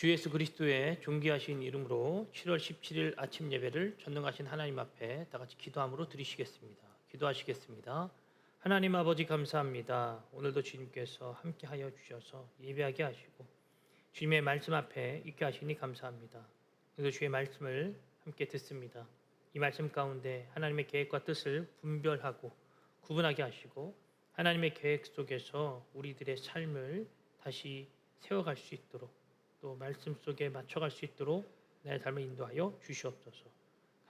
주 예수 그리스도의 존귀하신 이름으로 7월 17일 아침 예배를 전능하신 하나님 앞에 다 같이 기도함으로 드리시겠습니다. 기도하시겠습니다. 하나님 아버지 감사합니다. 오늘도 주님께서 함께하여 주셔서 예배하게 하시고 주님의 말씀 앞에 있게 하시니 감사합니다. 오늘도 주의 말씀을 함께 듣습니다. 이 말씀 가운데 하나님의 계획과 뜻을 분별하고 구분하게 하시고 하나님의 계획 속에서 우리들의 삶을 다시 세워갈 수 있도록 또 말씀 속에 맞춰갈 수 있도록 나의 삶을 인도하여 주시옵소서.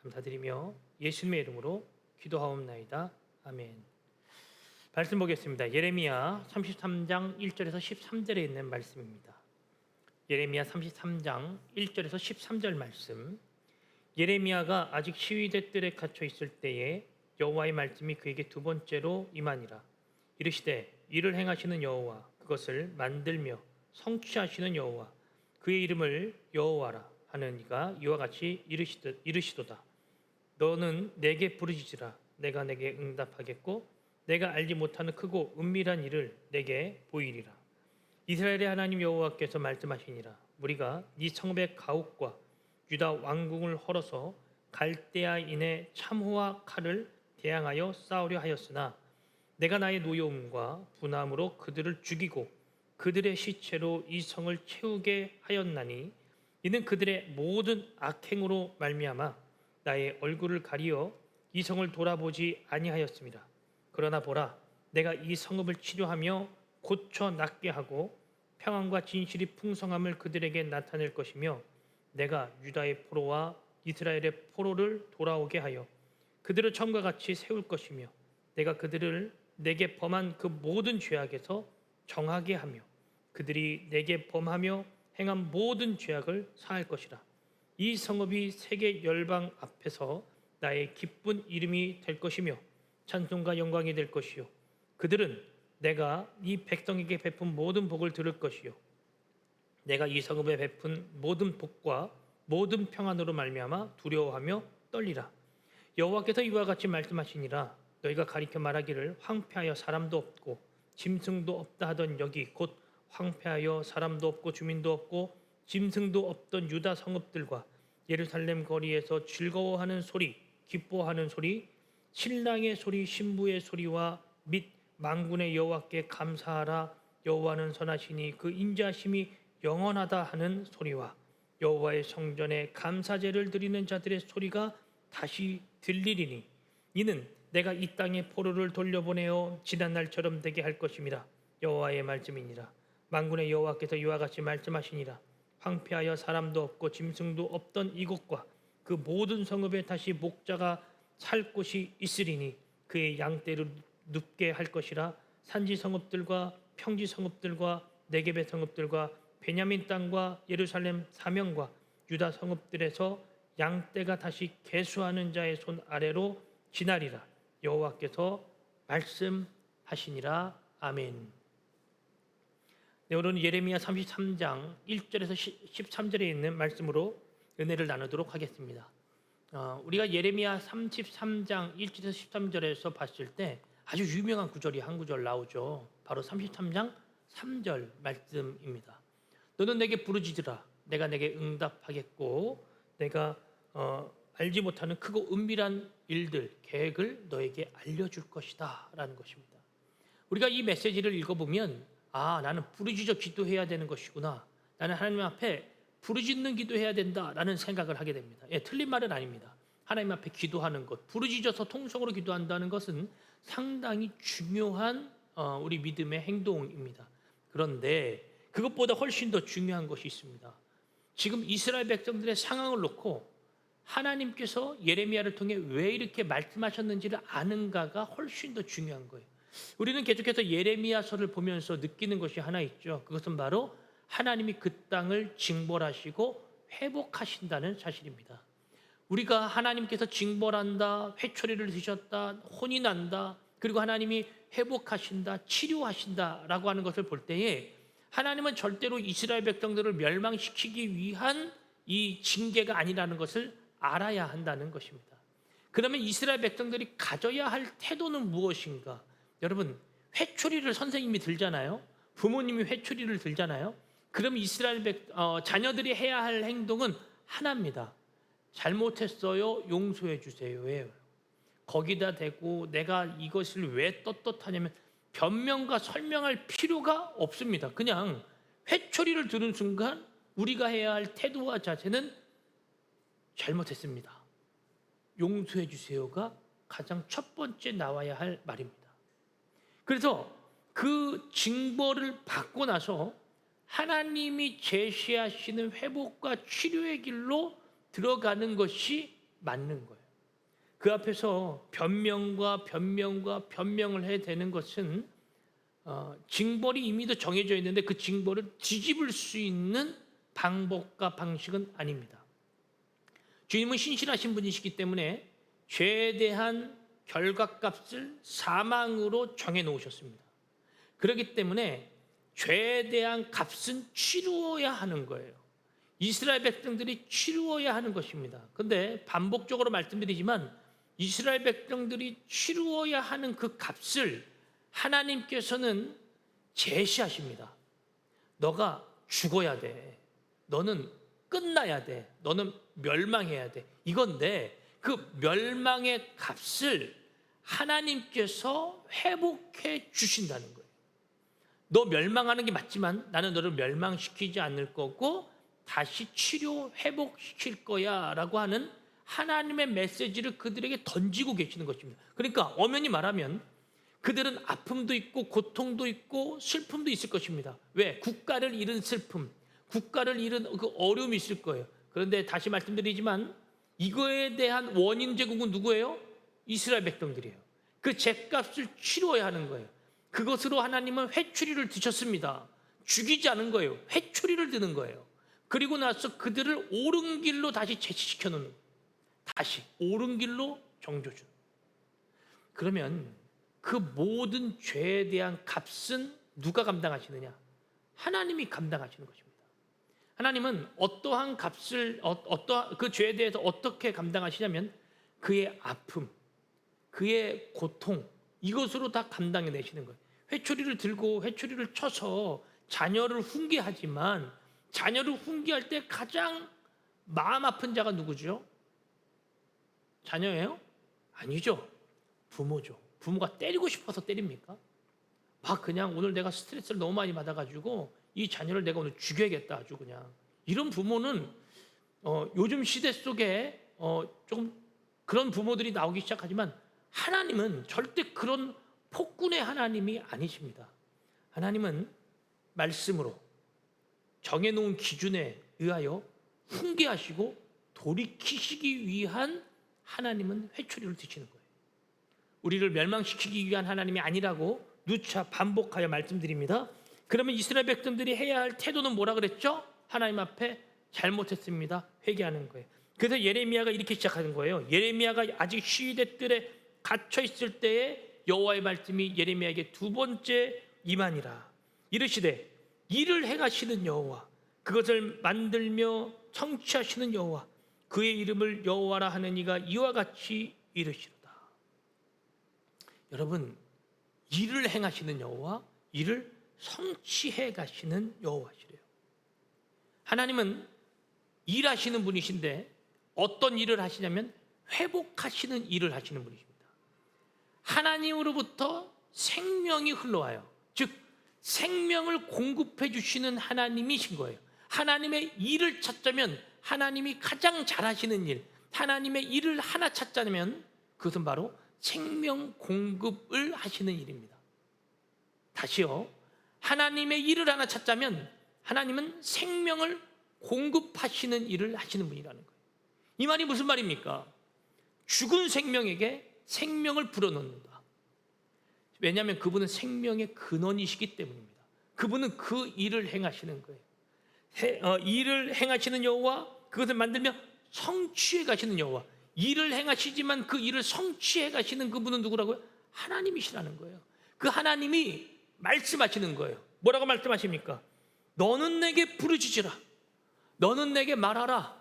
감사드리며 예수님의 이름으로 기도하옵나이다. 아멘. 말씀 보겠습니다. 예레미야 33장 1절에서 13절에 있는 말씀입니다. 예레미야 33장 1절에서 13절 말씀. 예레미야가 아직 시위대 뜰에 갇혀 있을 때에 여호와의 말씀이 그에게 두 번째로 임하니라. 이르시되 이를 행하시는 여호와, 그것을 만들며 성취하시는 여호와, 그의 이름을 여호와라 하는 이가 이와 같이 이르시도다. 너는 내게 부르짖으라. 내가 내게 응답하겠고 내가 알지 못하는 크고 은밀한 일을 내게 보이리라. 이스라엘의 하나님 여호와께서 말씀하시니라. 우리가 네 성읍의 가옥과 유다 왕궁을 헐어서 갈대아인의 참호와 칼을 대항하여 싸우려 하였으나 내가 나의 노여움과 분함으로 그들을 죽이고 그들의 시체로 이 성을 채우게 하였나니 이는 그들의 모든 악행으로 말미암아 나의 얼굴을 가리어 이 성을 돌아보지 아니하였습니다. 그러나 보라, 내가 이 성읍을 치료하며 고쳐 낫게 하고 평안과 진실이 풍성함을 그들에게 나타낼 것이며 내가 유다의 포로와 이스라엘의 포로를 돌아오게 하여 그들을 처음과 같이 세울 것이며 내가 그들을 내게 범한 그 모든 죄악에서 정하게 하며 그들이 내게 범하며 행한 모든 죄악을 사할 것이라. 이 성읍이 세계 열방 앞에서 나의 기쁜 이름이 될 것이며 찬송과 영광이 될 것이요 그들은 내가 이 백성에게 베푼 모든 복을 들을 것이요 내가 이 성읍에 베푼 모든 복과 모든 평안으로 말미암아 두려워하며 떨리라. 여호와께서 이와 같이 말씀하시니라. 너희가 가리켜 말하기를 황폐하여 사람도 없고 짐승도 없다 하던 여기 곧 황폐하여 사람도 없고 주민도 없고 짐승도 없던 유다 성읍들과 예루살렘 거리에서 즐거워하는 소리, 기뻐하는 소리, 신랑의 소리, 신부의 소리와 및 만군의 여호와께 감사하라. 여호와는 선하시니 그 인자심이 영원하다 하는 소리와 여호와의 성전에 감사제를 드리는 자들의 소리가 다시 들리리니 이는 내가 이 땅에 포로를 돌려보내어 지난 날처럼 되게 할 것임이라. 여호와의 말씀이니라. 만군의 여호와께서 이와 같이 말씀하시니라. 황폐하여 사람도 없고 짐승도 없던 이곳과 그 모든 성읍에 다시 목자가 살 곳이 있으리니 그의 양떼를 눕게 할 것이라. 산지 성읍들과 평지 성읍들과 네겝의 성읍들과 베냐민 땅과 예루살렘 사명과 유다 성읍들에서 양떼가 다시 계수하는 자의 손 아래로 지나리라. 여호와께서 말씀하시니라. 아멘. 네, 오늘은 예레미야 33장 1절에서 13절에 있는 말씀으로 은혜를 나누도록 하겠습니다. 우리가 예레미야 33장 1절에서 13절에서 봤을 때 아주 유명한 구절이 한 구절 나오죠. 바로 33장 3절 말씀입니다. 너는 내게 부르짖으라. 내가 내게 응답하겠고 내가 알지 못하는 크고 은밀한 일들, 계획을 너에게 알려줄 것이다 라는 것입니다. 우리가 이 메시지를 읽어보면 나는 부르짖어 기도해야 되는 것이구나. 나는 하나님 앞에 부르짖는 기도해야 된다라는 생각을 하게 됩니다. 틀린 말은 아닙니다. 하나님 앞에 기도하는 것, 부르짖어서 통성으로 기도한다는 것은 상당히 중요한 우리 믿음의 행동입니다. 그런데 그것보다 훨씬 더 중요한 것이 있습니다. 지금 이스라엘 백성들의 상황을 놓고 하나님께서 예레미야를 통해 왜 이렇게 말씀하셨는지를 아는가가 훨씬 더 중요한 거예요. 우리는 계속해서 예레미야서를 보면서 느끼는 것이 하나 있죠. 그것은 바로 하나님이 그 땅을 징벌하시고 회복하신다는 사실입니다. 우리가 하나님께서 징벌한다, 회초리를 드셨다, 혼이 난다, 그리고 하나님이 회복하신다, 치료하신다라고 하는 것을 볼 때에 하나님은 절대로 이스라엘 백성들을 멸망시키기 위한 이 징계가 아니라는 것을 알아야 한다는 것입니다. 그러면 이스라엘 백성들이 가져야 할 태도는 무엇인가? 여러분, 회초리를 선생님이 들잖아요. 부모님이 회초리를 들잖아요. 그럼 이스라엘 자녀들이 해야 할 행동은 하나입니다. 잘못했어요. 용서해 주세요예요. 거기다 대고 내가 이것을 왜 떳떳하냐면 변명과 설명할 필요가 없습니다. 그냥 회초리를 드는 순간 우리가 해야 할 태도와 자세는 잘못했습니다. 용서해 주세요가 가장 첫 번째 나와야 할 말입니다. 그래서 그 징벌을 받고 나서 하나님이 제시하시는 회복과 치료의 길로 들어가는 것이 맞는 거예요. 그 앞에서 변명과 변명을 해야 되는 것은 징벌이 이미도 정해져 있는데 그 징벌을 뒤집을 수 있는 방법과 방식은 아닙니다. 주님은 신실하신 분이시기 때문에 죄에 대한 결과값을 사망으로 정해 놓으셨습니다. 그렇기 때문에 죄에 대한 값은 치루어야 하는 거예요. 이스라엘 백성들이 치루어야 하는 것입니다. 그런데 반복적으로 말씀드리지만 이스라엘 백성들이 치루어야 하는 그 값을 하나님께서는 제시하십니다. 너가 죽어야 돼. 너는 끝나야 돼. 너는 멸망해야 돼. 이건데 그 멸망의 값을 하나님께서 회복해 주신다는 거예요. 너 멸망하는 게 맞지만 나는 너를 멸망시키지 않을 거고 다시 치료 회복시킬 거야 라고 하는 하나님의 메시지를 그들에게 던지고 계시는 것입니다. 그러니까 엄연히 말하면 그들은 아픔도 있고 고통도 있고 슬픔도 있을 것입니다. 왜? 국가를 잃은 슬픔, 국가를 잃은 그 어려움이 있을 거예요. 그런데 다시 말씀드리지만 이거에 대한 원인 제공은 누구예요? 이스라엘 백성들이에요. 그 죄값을 치러야 하는 거예요. 그것으로 하나님은 회초리를 드셨습니다. 죽이지 않은 거예요. 회초리를 드는 거예요. 그리고 나서 그들을 옳은 길로 다시 제시시켜 놓는 거예요. 다시 옳은 길로 정조준. 그러면 그 모든 죄에 대한 값은 누가 감당하시느냐? 하나님이 감당하시는 것입니다. 하나님은 어떠한 값을 어떠한 그 죄에 대해서 어떻게 감당하시냐면 그의 아픔, 그의 고통 이것으로 다 감당해 내시는 거예요. 회초리를 들고 회초리를 쳐서 자녀를 훈계하지만 자녀를 훈계할 때 가장 마음 아픈 자가 누구죠? 자녀예요? 아니죠. 부모죠. 부모가 때리고 싶어서 때립니까? 막 그냥 오늘 내가 스트레스를 너무 많이 받아가지고 이 자녀를 내가 오늘 죽여야겠다 아주 그냥. 이런 부모는 요즘 시대 속에 조금 그런 부모들이 나오기 시작하지만 하나님은 절대 그런 폭군의 하나님이 아니십니다. 하나님은 말씀으로 정해놓은 기준에 의하여 훈계하시고 돌이키시기 위한 하나님은 회초리를 드시는 거예요. 우리를 멸망시키기 위한 하나님이 아니라고 누차 반복하여 말씀드립니다. 그러면 이스라엘 백성들이 해야 할 태도는 뭐라 그랬죠? 하나님 앞에 잘못했습니다. 회개하는 거예요. 그래서 예레미야가 이렇게 시작하는 거예요. 예레미야가 아직 시위대 뜰에 갇혀 있을 때에 여호와의 말씀이 예레미야에게 두 번째 임하니라. 이르시되 일을 행하시는 여호와, 그것을 만들며 성취하시는 여호와, 그의 이름을 여호와라 하는 이가 이와 같이 이르시로다. 여러분, 일을 행하시는 여호와, 일을 성취해 가시는 여호와시래요. 하나님은 일하시는 분이신데 어떤 일을 하시냐면 회복하시는 일을 하시는 분이십니다. 하나님으로부터 생명이 흘러와요. 즉 생명을 공급해 주시는 하나님이신 거예요. 하나님의 일을 찾자면 하나님이 가장 잘하시는 일, 하나님의 일을 하나 찾자면 그것은 바로 생명 공급을 하시는 일입니다. 다시요. 하나님의 일을 하나 찾자면 하나님은 생명을 공급하시는 일을 하시는 분이라는 거예요. 이 말이 무슨 말입니까? 죽은 생명에게 생명을 불어넣는다. 왜냐하면 그분은 생명의 근원이시기 때문입니다. 그분은 그 일을 행하시는 거예요. 일을 행하시는 여호와, 그것을 만들며 성취해 가시는 여호와. 일을 행하시지만 그 일을 성취해 가시는 그분은 누구라고요? 하나님이시라는 거예요. 그 하나님이 말씀하시는 거예요. 뭐라고 말씀하십니까? 너는 내게 부르짖으라. 너는 내게 말하라.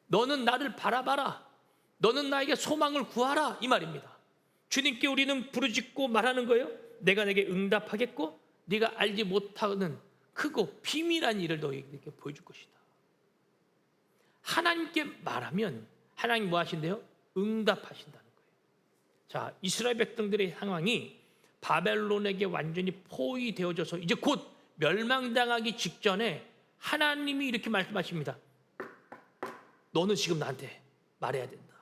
너는 나를 바라봐라. 너는 나에게 소망을 구하라. 이 말입니다. 주님께 우리는 부르짖고 말하는 거예요. 내가 내게 응답하겠고 네가 알지 못하는 크고 비밀한 일을 너희에게 보여줄 것이다. 하나님께 말하면 하나님 뭐 하신대요? 응답하신다는 거예요. 자, 이스라엘 백성들의 상황이 바벨론에게 완전히 포위되어져서 이제 곧 멸망당하기 직전에 하나님이 이렇게 말씀하십니다. 너는 지금 나한테 말해야 된다.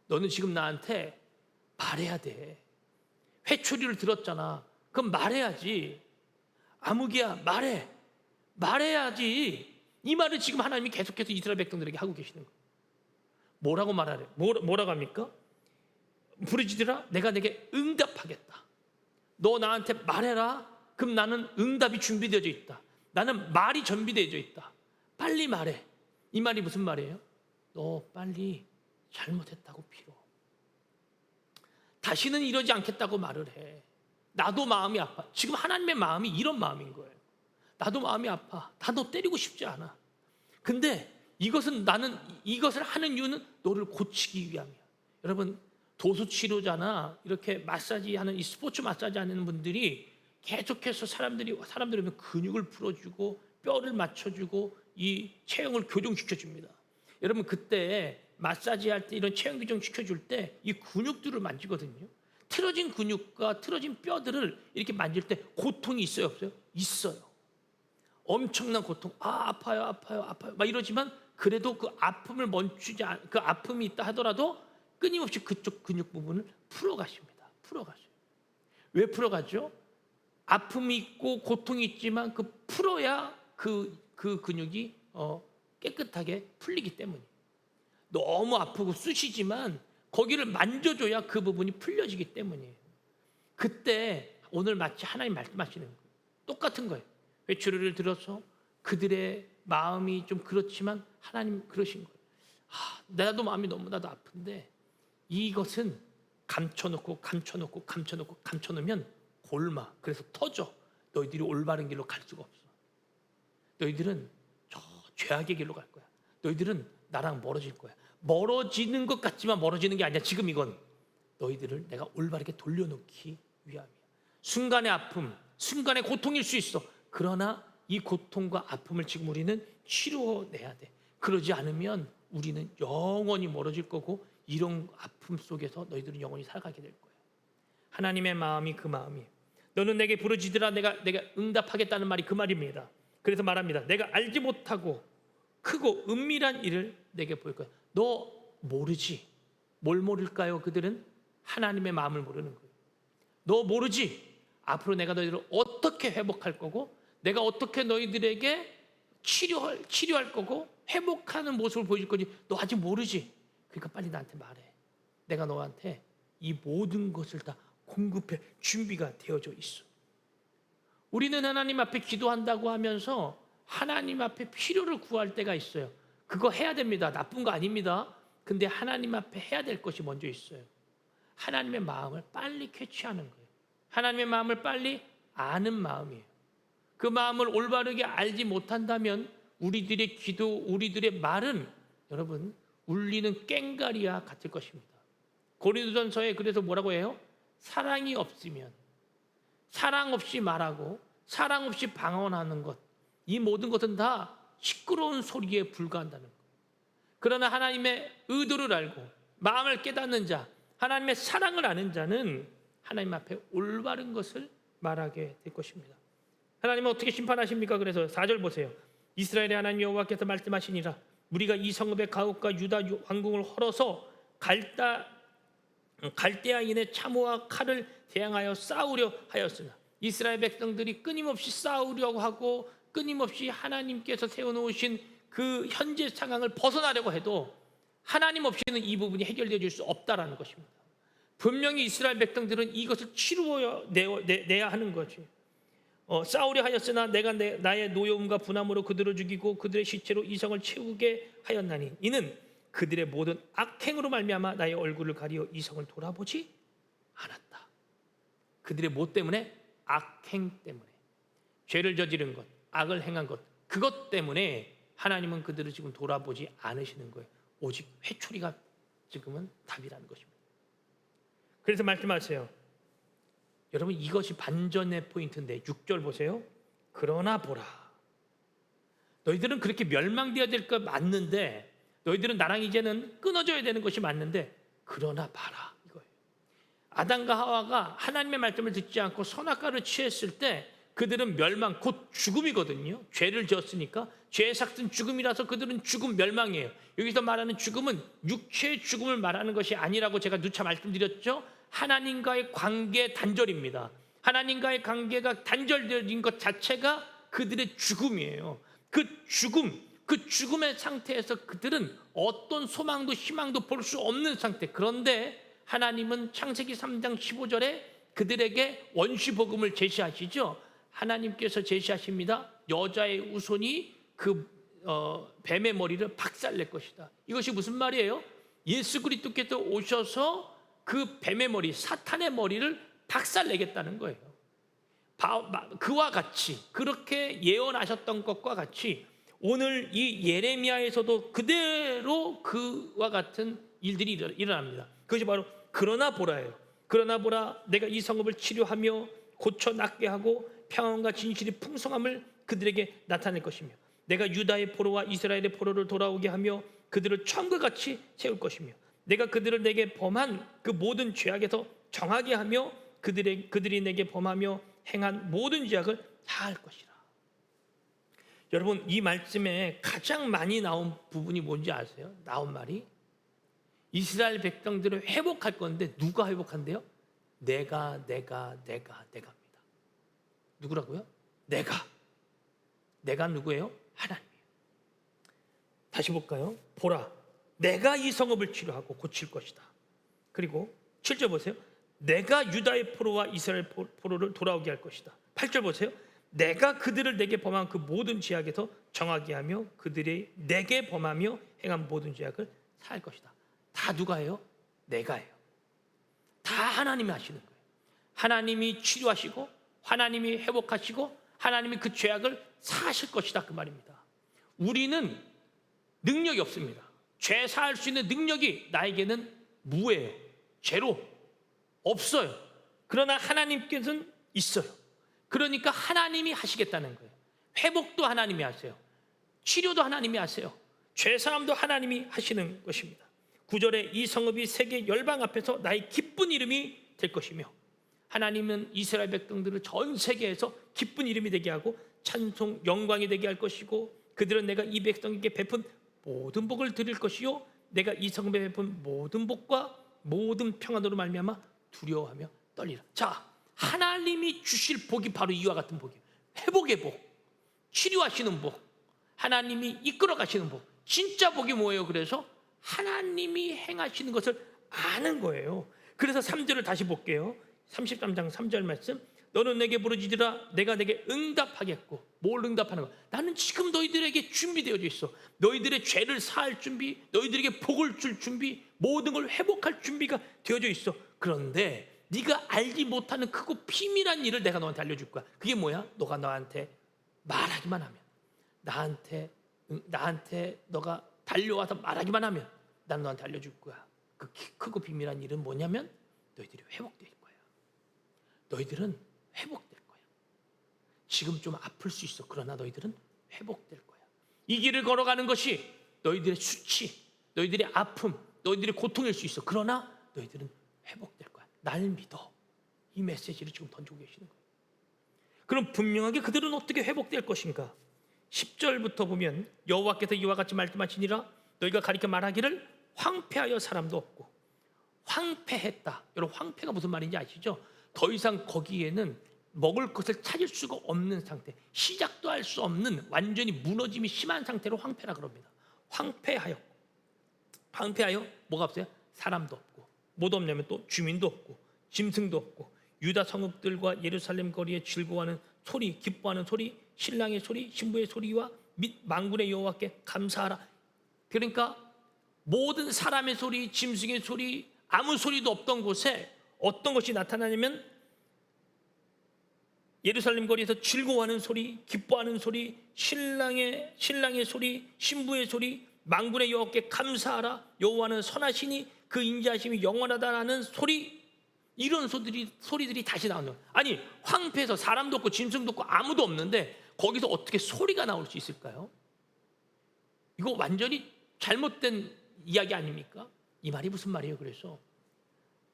너는 지금 나한테 말해야 돼. 회초리를 들었잖아. 그럼 말해야지. 아무개야, 말해. 말해야지. 이 말을 지금 하나님이 계속해서 이스라엘 백성들에게 하고 계시는 거예요. 뭐라고 말하래? 뭐라고 합니까? 부르짖으라, 내가 내게 응답하겠다. 너 나한테 말해라. 그럼 나는 응답이 준비되어져 있다. 나는 말이 준비되어져 있다. 빨리 말해. 이 말이 무슨 말이에요? 너 빨리 잘못했다고 빌어. 다시는 이러지 않겠다고 말을 해. 나도 마음이 아파. 지금 하나님의 마음이 이런 마음인 거예요. 나도 마음이 아파. 나 너 때리고 싶지 않아. 근데 나는 이것을 하는 이유는 너를 고치기 위함이야. 여러분, 도수치료자나 이렇게 마사지 하는 이 스포츠 마사지 하는 분들이 계속해서 사람들이 오면 근육을 풀어주고 뼈를 맞춰주고 이 체형을 교정시켜줍니다. 여러분, 그때 마사지 할 때 이런 체형 교정 시켜줄 때 이 근육들을 만지거든요. 틀어진 근육과 틀어진 뼈들을 이렇게 만질 때 고통이 있어요, 없어요? 있어요. 엄청난 고통. 아파요 막 이러지만 그래도 그 아픔을 그 아픔이 있다 하더라도 끊임없이 그쪽 근육 부분을 풀어가십니다. 풀어가셔요. 왜 풀어가죠? 아픔이 있고 고통이 있지만 그 풀어야 그 근육이 깨끗하게 풀리기 때문이에요. 너무 아프고 쑤시지만 거기를 만져줘야 그 부분이 풀려지기 때문이에요. 그때 오늘 마치 하나님 말씀하시는 거예요. 똑같은 거예요. 회초리를 들어서 그들의 마음이 좀 그렇지만 하나님 그러신 거예요. 나도 마음이 너무나도 아픈데 이것은 감춰놓으면 골마. 그래서 터져. 너희들이 올바른 길로 갈 수가 없어. 너희들은 저 죄악의 길로 갈 거야. 너희들은 나랑 멀어질 거야. 멀어지는 것 같지만 멀어지는 게 아니야. 지금 이건 너희들을 내가 올바르게 돌려놓기 위함이야. 순간의 아픔, 순간의 고통일 수 있어. 그러나 이 고통과 아픔을 지금 우리는 치료내야 돼. 그러지 않으면 우리는 영원히 멀어질 거고 이런 아픔 속에서 너희들은 영원히 살아가게 될 거야. 하나님의 마음이 그 마음이에요. 너는 내게 부르짖으라, 내가 응답하겠다는 말이 그 말입니다. 그래서 말합니다. 내가 알지 못하고 크고 은밀한 일을 내게 보일 거야. 너 모르지. 뭘 모를까요? 그들은 하나님의 마음을 모르는 거예요. 너 모르지. 앞으로 내가 너희들을 어떻게 회복할 거고 내가 어떻게 너희들에게 치료할 거고 회복하는 모습을 보여줄 거지. 너 아직 모르지. 그러니까 빨리 나한테 말해. 내가 너한테 이 모든 것을 다 공급해 준비가 되어져 있어. 우리는 하나님 앞에 기도한다고 하면서 하나님 앞에 필요를 구할 때가 있어요. 그거 해야 됩니다. 나쁜 거 아닙니다. 근데 하나님 앞에 해야 될 것이 먼저 있어요. 하나님의 마음을 빨리 캐치하는 거예요. 하나님의 마음을 빨리 아는 마음이에요. 그 마음을 올바르게 알지 못한다면 우리들의 기도, 우리들의 말은 여러분 울리는 꽹과리와 같을 것입니다. 고린도전서에 그래서 뭐라고 해요? 사랑이 없으면 사랑 없이 말하고 사랑 없이 방언하는 것, 이 모든 것은 다 시끄러운 소리에 불과한다는 거예요. 그러나 하나님의 의도를 알고 마음을 깨닫는 자, 하나님의 사랑을 아는 자는 하나님 앞에 올바른 것을 말하게 될 것입니다. 하나님은 어떻게 심판하십니까? 그래서 4절 보세요. 이스라엘의 하나님 여호와께서 말씀하시니라. 우리가 이 성읍의 가옥과 유다 왕궁을 헐어서 갈대아인의 참호와 칼을 대항하여 싸우려 하였으나 이스라엘 백성들이 끊임없이 싸우려고 하고 끊임없이 하나님께서 세워놓으신 그 현재 상황을 벗어나려고 해도 하나님 없이는 이 부분이 해결되어 수 없다라는 것입니다. 분명히 이스라엘 백성들은 이것을 치루어내야 하는 거지. 싸우려 하였으나 내가 나의 노여움과 분함으로 그들을 죽이고 그들의 시체로 이 성을 채우게 하였나니 이는 그들의 모든 악행으로 말미암아 나의 얼굴을 가리어 이 성을 돌아보지 않았다. 그들의 뭐 때문에? 악행 때문에. 죄를 저지른 것, 악을 행한 것, 그것 때문에 하나님은 그들을 지금 돌아보지 않으시는 거예요. 오직 회초리가 지금은 답이라는 것입니다. 그래서 말씀하세요. 여러분 이것이 반전의 포인트인데 6절 보세요. 그러나 보라. 너희들은 그렇게 멸망되어야 될 것 맞는데, 너희들은 나랑 이제는 끊어져야 되는 것이 맞는데, 그러나 봐라 이거예요. 아담과 하와가 하나님의 말씀을 듣지 않고 선악과를 취했을 때 그들은 멸망, 곧 죽음이거든요. 죄를 지었으니까 죄의 삭은 죽음이라서 그들은 죽음, 멸망이에요. 여기서 말하는 죽음은 육체의 죽음을 말하는 것이 아니라고 제가 누차 말씀드렸죠. 하나님과의 관계 단절입니다. 하나님과의 관계가 단절된 것 자체가 그들의 죽음이에요. 그 죽음의 상태에서 그들은 어떤 소망도 희망도 볼 수 없는 상태. 그런데 하나님은 창세기 3장 15절에 그들에게 원시복음을 제시하시죠. 하나님께서 제시하십니다. 여자의 후손이 그 뱀의 머리를 박살낼 것이다. 이것이 무슨 말이에요? 예수 그리스도께서 오셔서 그 뱀의 머리, 사탄의 머리를 박살내겠다는 거예요. 그와 같이, 그렇게 예언하셨던 것과 같이 오늘 이 예레미야에서도 그대로 그와 같은 일들이 일어납니다. 그것이 바로 그러나 보라예요. 그러나 보라, 내가 이 성읍을 치료하며 고쳐 낫게 하고 평안과 진실이 풍성함을 그들에게 나타낼 것이며, 내가 유다의 포로와 이스라엘의 포로를 돌아오게 하며 그들을 처음과 같이 세울 것이며, 내가 그들을 내게 범한 그 모든 죄악에서 정하게 하며 그들이 내게 범하며 행한 모든 죄악을 다할 것이라. 여러분, 이 말씀에 가장 많이 나온 부분이 뭔지 아세요? 나온 말이 이스라엘 백성들을 회복할 건데 누가 회복한대요? 내가 합니다. 누구라고요? 내가 누구예요? 하나님이에요. 다시 볼까요? 보라, 내가 이 성읍을 치료하고 고칠 것이다. 그리고 7절 보세요. 내가 유다의 포로와 이스라엘 포로를 돌아오게 할 것이다. 8절 보세요. 내가 그들을 내게 범한 그 모든 죄악에서 정하게 하며 그들이 내게 범하며 행한 모든 죄악을 사할 것이다. 다 누가 해요? 내가 해요. 다 하나님이 하시는 거예요. 하나님이 치료하시고 하나님이 회복하시고 하나님이 그 죄악을 사하실 것이다, 그 말입니다. 우리는 능력이 없습니다. 죄 사할 수 있는 능력이 나에게는 무예요. 제로 없어요. 그러나 하나님께서는 있어요. 그러니까 하나님이 하시겠다는 거예요. 회복도 하나님이 하세요. 치료도 하나님이 하세요. 죄사함도 하나님이 하시는 것입니다. 9절에 이 성읍이 세계 열방 앞에서 나의 기쁜 이름이 될 것이며, 하나님은 이스라엘 백성들을 전 세계에서 기쁜 이름이 되게 하고 찬송 영광이 되게 할 것이고, 그들은 내가 이 백성에게 베푼 모든 복을 드릴 것이요 내가 이 성읍에 베푼 모든 복과 모든 평안으로 말미암아 두려워하며 떨리라. 자, 하나님이 주실 복이 바로 이와 같은 복이에요. 회복의 복, 치료하시는 복, 하나님이 이끌어 가시는 복. 진짜 복이 뭐예요? 그래서 하나님이 행하시는 것을 아는 거예요. 그래서 3절을 다시 볼게요. 33장 3절 말씀. 너는 내게 부르짖으라 내가 내게 응답하겠고. 뭘 응답하는 거야? 나는 지금 너희들에게 준비되어 있어. 너희들의 죄를 사할 준비, 너희들에게 복을 줄 준비, 모든 걸 회복할 준비가 되어져 있어. 그런데 네가 알지 못하는 크고 비밀한 일을 내가 너한테 알려줄 거야. 그게 뭐야? 너가 나한테 말하기만 하면, 나한테 너가 달려와서 말하기만 하면 난 너한테 알려줄 거야. 그 크고 비밀한 일은 뭐냐면 너희들이 회복될 거야. 너희들은 회복될 거야. 지금 좀 아플 수 있어. 그러나 너희들은 회복될 거야. 이 길을 걸어가는 것이 너희들의 수치, 너희들의 아픔, 너희들의 고통일 수 있어. 그러나 너희들은 회복될 거야. 날 믿어. 이 메시지를 지금 던지고 계시는 거예요. 그럼 분명하게 그들은 어떻게 회복될 것인가? 10절부터 보면 여호와께서 이와 같이 말씀하시니라 너희가 가리켜 말하기를 황폐하여 사람도 없고. 황폐했다. 여러분, 황폐가 무슨 말인지 아시죠? 더 이상 거기에는 먹을 것을 찾을 수가 없는 상태, 시작도 할 수 없는 완전히 무너짐이 심한 상태로 황폐라 그럽니다. 황폐하여 뭐가 없어요? 사람도 없고. 뭐도 없냐면 또 주민도 없고 짐승도 없고, 유다 성읍들과 예루살렘 거리에 즐거워하는 소리, 기뻐하는 소리, 신랑의 소리, 신부의 소리와 및 만군의 여호와께 감사하라. 그러니까 모든 사람의 소리, 짐승의 소리, 아무 소리도 없던 곳에 어떤 것이 나타나냐면 예루살렘 거리에서 즐거워하는 소리, 기뻐하는 소리, 신랑의 소리, 신부의 소리, 만군의 여호와께 감사하라. 여호와는 선하시니 그 인자하심이 영원하다라는 소리, 이런 소리들이 다시 나오는 거예요. 아니, 황폐해서 사람도 없고 짐승도 없고 아무도 없는데 거기서 어떻게 소리가 나올 수 있을까요? 이거 완전히 잘못된 이야기 아닙니까? 이 말이 무슨 말이에요? 그래서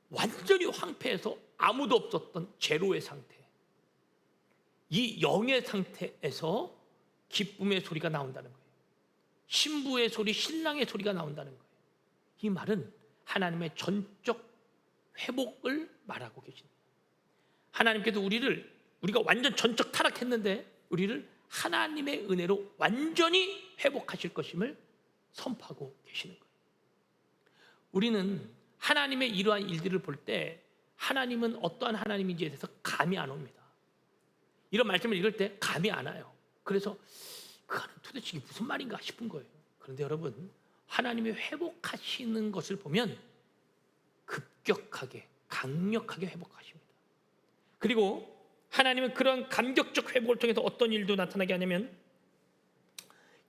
완전히 황폐해서 아무도 없었던 제로의 상태, 이 영의 상태에서 기쁨의 소리가 나온다는 거예요. 신부의 소리, 신랑의 소리가 나온다는 거예요. 이 말은 하나님의 전적 회복을 말하고 계십니다. 하나님께서 우리가 완전 전적 타락했는데 우리를 하나님의 은혜로 완전히 회복하실 것임을 선포하고 계시는 거예요. 우리는 하나님의 이러한 일들을 볼 때 하나님은 어떠한 하나님인지에 대해서 감이 안 옵니다. 이런 말씀을 읽을 때 감이 안 와요. 그래서 그거는 도대체 이게 무슨 말인가 싶은 거예요. 그런데 여러분, 하나님이 회복하시는 것을 보면 급격하게, 강력하게 회복하십니다. 그리고 하나님은 그런 감격적 회복을 통해서 어떤 일도 나타나게 하냐면,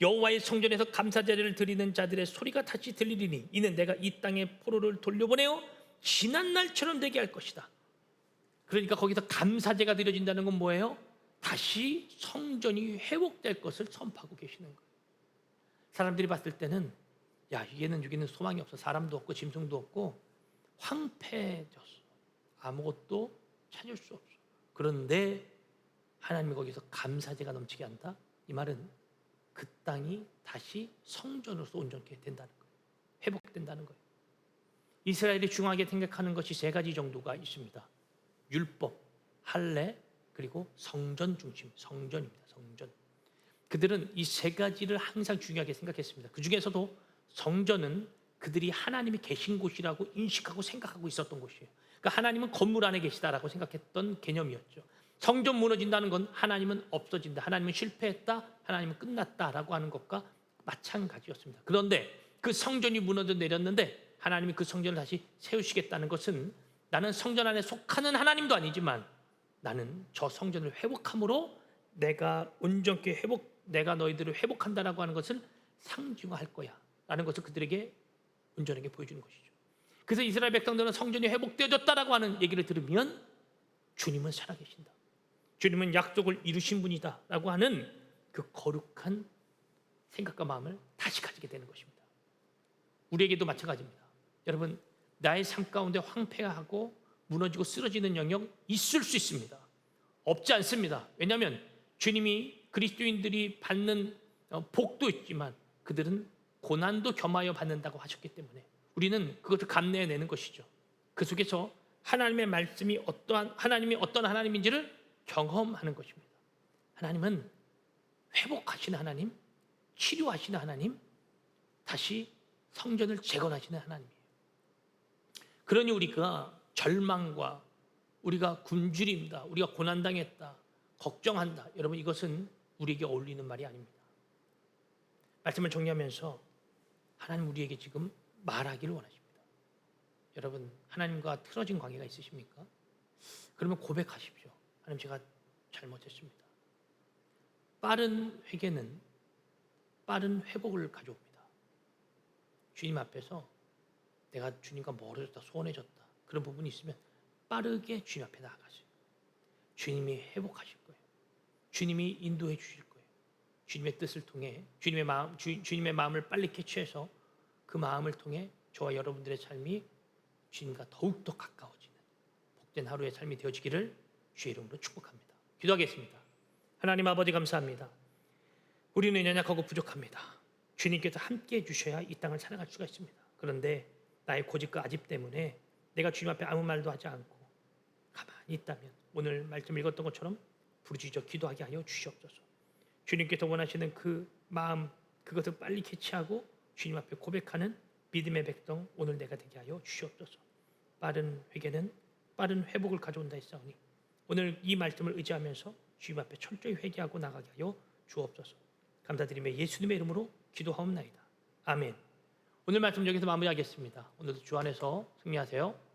여호와의 성전에서 감사제를 드리는 자들의 소리가 다시 들리리니 이는 내가 이 땅에 포로를 돌려보내어 지난 날처럼 되게 할 것이다. 그러니까 거기서 감사제가 드려진다는 건 뭐예요? 다시 성전이 회복될 것을 선포하고 계시는 거예요. 사람들이 봤을 때는 야, 여기는 소망이 없어. 사람도 없고 짐승도 없고 황폐해졌어. 아무것도 찾을 수 없어. 그런데 하나님이 거기서 감사제가 넘치게 한다. 이 말은 그 땅이 다시 성전으로서 온전케 된다는 거예요. 회복된다는 거예요. 이스라엘이 중요하게 생각하는 것이 세 가지 정도가 있습니다. 율법, 할례, 그리고 성전 중심, 성전입니다. 성전. 그들은 이 세 가지를 항상 중요하게 생각했습니다. 그 중에서도 성전은 그들이 하나님이 계신 곳이라고 인식하고 생각하고 있었던 곳이에요. 그러니까 하나님은 건물 안에 계시다라고 생각했던 개념이었죠. 성전 무너진다는 건 하나님은 없어진다, 하나님은 실패했다, 하나님은 끝났다라고 하는 것과 마찬가지였습니다. 그런데 그 성전이 무너져 내렸는데 하나님이 그 성전을 다시 세우시겠다는 것은 나는 성전 안에 속하는 하나님도 아니지만 나는 저 성전을 회복함으로 내가 온전케 내가 너희들을 회복한다라고 하는 것을 상징화할 거야 라는 것을 그들에게 온전하게 보여주는 것이죠. 그래서 이스라엘 백성들은 성전이 회복되어졌다라고 하는 얘기를 들으면 주님은 살아계신다, 주님은 약속을 이루신 분이다 라고 하는 그 거룩한 생각과 마음을 다시 가지게 되는 것입니다. 우리에게도 마찬가지입니다. 여러분, 나의 삶 가운데 황폐하고 무너지고 쓰러지는 영역 있을 수 있습니다. 없지 않습니다. 왜냐하면 주님이 그리스도인들이 받는 복도 있지만 그들은 고난도 겸하여 받는다고 하셨기 때문에 우리는 그것을 감내해내는 것이죠. 그 속에서 하나님의 말씀이 하나님이 어떤 하나님인지를 경험하는 것입니다. 하나님은 회복하시는 하나님, 치료하시는 하나님, 다시 성전을 재건하시는 하나님이에요. 그러니 우리가 절망과 우리가 굶주림다, 우리가 고난당했다, 걱정한다, 여러분 이것은 우리에게 어울리는 말이 아닙니다. 말씀을 정리하면서 하나님 우리에게 지금 말하기를 원하십니다. 여러분, 하나님과 틀어진 관계가 있으십니까? 그러면 고백하십시오. 하나님, 제가 잘못했습니다. 빠른 회개는 빠른 회복을 가져옵니다. 주님 앞에서 내가 주님과 멀어졌다, 소원해졌다, 그런 부분이 있으면 빠르게 주님 앞에 나아가세요. 주님이 회복하실 거예요. 주님이 인도해 주실 거예요. 주님의 뜻을 통해 주님의 마음을 빨리 캐치해서 그 마음을 통해 저와 여러분들의 삶이 주님과 더욱더 가까워지는 복된 하루의 삶이 되어지기를 주의 이름으로 축복합니다. 기도하겠습니다. 하나님 아버지, 감사합니다. 우리는 연약하고 부족합니다. 주님께서 함께 해주셔야 이 땅을 살아갈 수가 있습니다. 그런데 나의 고집과 아집 때문에 내가 주님 앞에 아무 말도 하지 않고 가만히 있다면 오늘 말씀 읽었던 것처럼 부르짖어 기도하게 하여 주시옵소서. 주님께서 원하시는 그 마음, 그것을 빨리 캐치하고 주님 앞에 고백하는 믿음의 백성 오늘 내가 되게 하여 주시옵소서. 빠른 회개는 빠른 회복을 가져온다 했사오니 오늘 이 말씀을 의지하면서 주님 앞에 철저히 회개하고 나가게 하여 주옵소서. 감사드리며 예수님의 이름으로 기도하옵나이다. 아멘. 오늘 말씀 여기서 마무리하겠습니다. 오늘도 주 안에서 승리하세요.